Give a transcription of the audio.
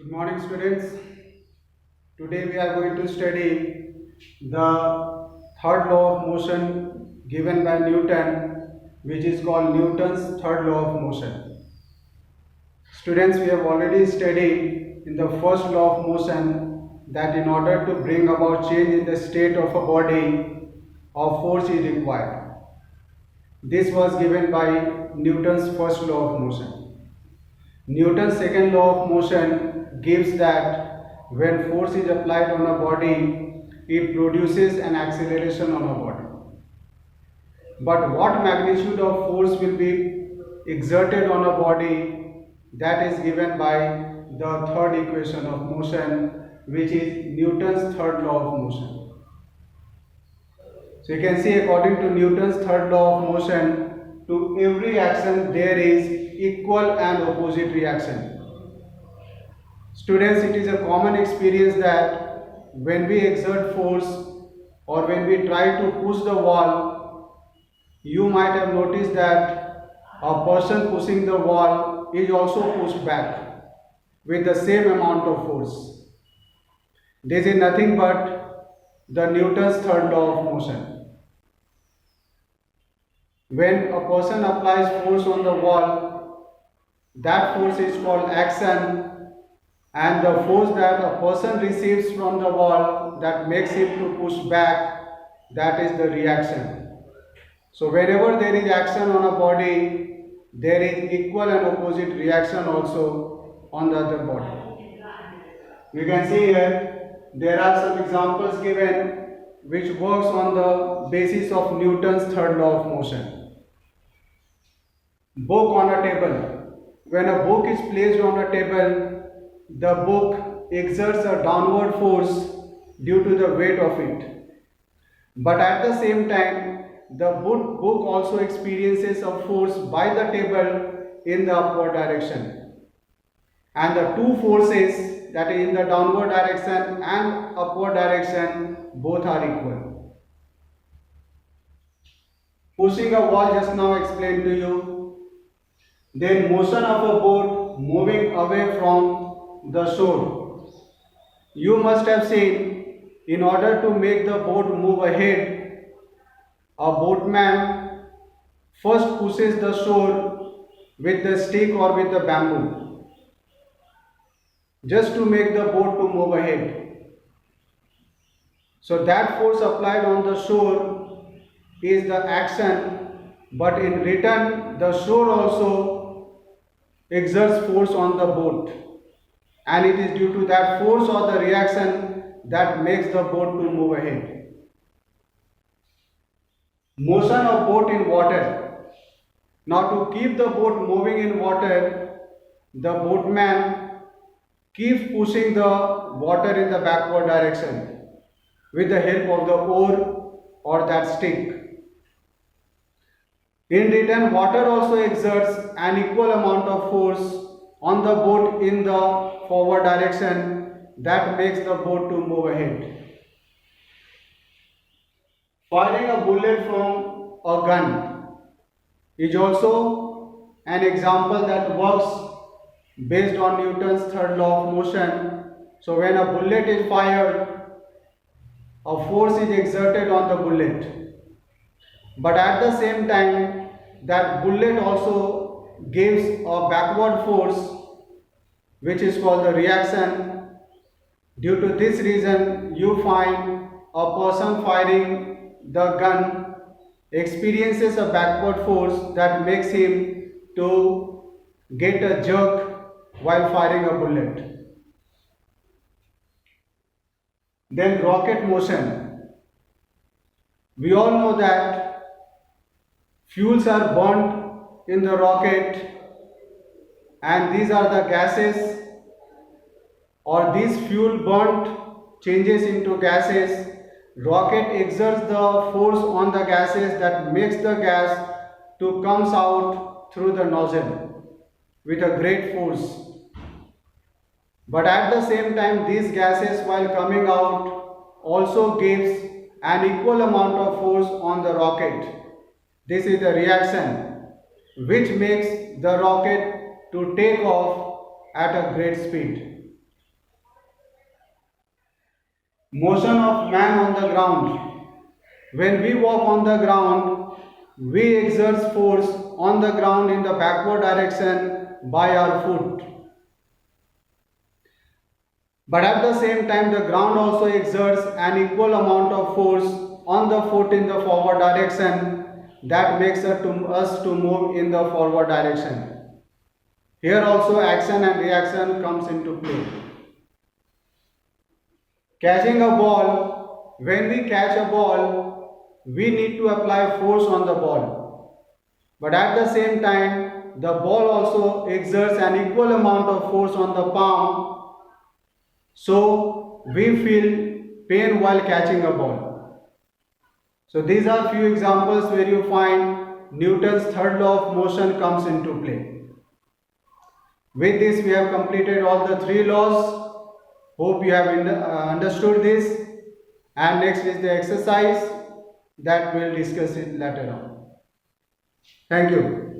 Good morning, students. Today we are going to study the third law of motion given by Newton, which is called Newton's third law of motion. Students, we have already studied in the first law of motion that in order to bring about change in the state of a body, a force is required. This was given by Newton's first law of motion. Newton's second law of motion gives that when force is applied on a body, it produces an acceleration on a body. But what magnitude of force will be exerted on a body, that is given by the third equation of motion, which is Newton's third law of motion. So you can see, according to Newton's third law of motion, to every action there is equal and opposite reaction. Students, it is a common experience that when we exert force or when we try to push the wall, you might have noticed that a person pushing the wall is also pushed back with the same amount of force. This is nothing but the Newton's third law of motion. When a person applies force on the wall, that force is called action, and the force that a person receives from the wall that makes him to push back, that is the reaction. So whenever there is action on a body, there is equal and opposite reaction also on the other body. You can see here there are some examples given which works on the basis of Newton's third law of motion. Book on a table. When a book is placed on a table, the book exerts a downward force due to the weight of it. But at the same time, the book also experiences a force by the table in the upward direction. And the two forces, that is in the downward direction and upward direction, both are equal. Pushing a wall just now explained to you. Then motion of a boat moving away from the shore. You must have seen, in order to make the boat move ahead, a boatman first pushes the shore with the stick or with the bamboo, just to make the boat to move ahead. So that force applied on the shore is the action, but in return the shore also exerts force on the boat, and it is due to that force or the reaction that makes the boat to move ahead. Motion of boat in water. Now to keep the boat moving in water, the boatman keeps pushing the water in the backward direction with the help of the oar or that stick. In return, water also exerts an equal amount of force on the boat in the forward direction that makes the boat to move ahead. Firing a bullet from a gun is also an example that works based on Newton's third law of motion. So when a bullet is fired, a force is exerted on the bullet, but at the same time that bullet also gives a backward force which is called the reaction. Due to this reason, you find a person firing the gun experiences a backward force that makes him to get a jerk while firing a bullet. Then rocket motion. We all know that fuels are burnt in the rocket, and these are the gases, or these fuel burnt changes into gases. Rocket exerts the force on the gases that makes the gas to comes out through the nozzle with a great force. But at the same time, these gases while coming out also gives an equal amount of force on the rocket. This is the reaction which makes the rocket to take off at a great speed. motion of man on the ground. When we walk on the ground, we exert force on the ground in the backward direction by our foot. But at the same time, the ground also exerts an equal amount of force on the foot in the forward direction that makes us to move in the forward direction. Here also action and reaction comes into play. Catching a ball, when we catch a ball, we need to apply force on the ball. But at the same time, the ball also exerts an equal amount of force on the palm. So we feel pain while catching a ball. So these are few examples where you find Newton's third law of motion comes into play. With this we have completed all the three laws. Hope you have understood this. And next is the exercise that we'll discuss it later on. Thank you.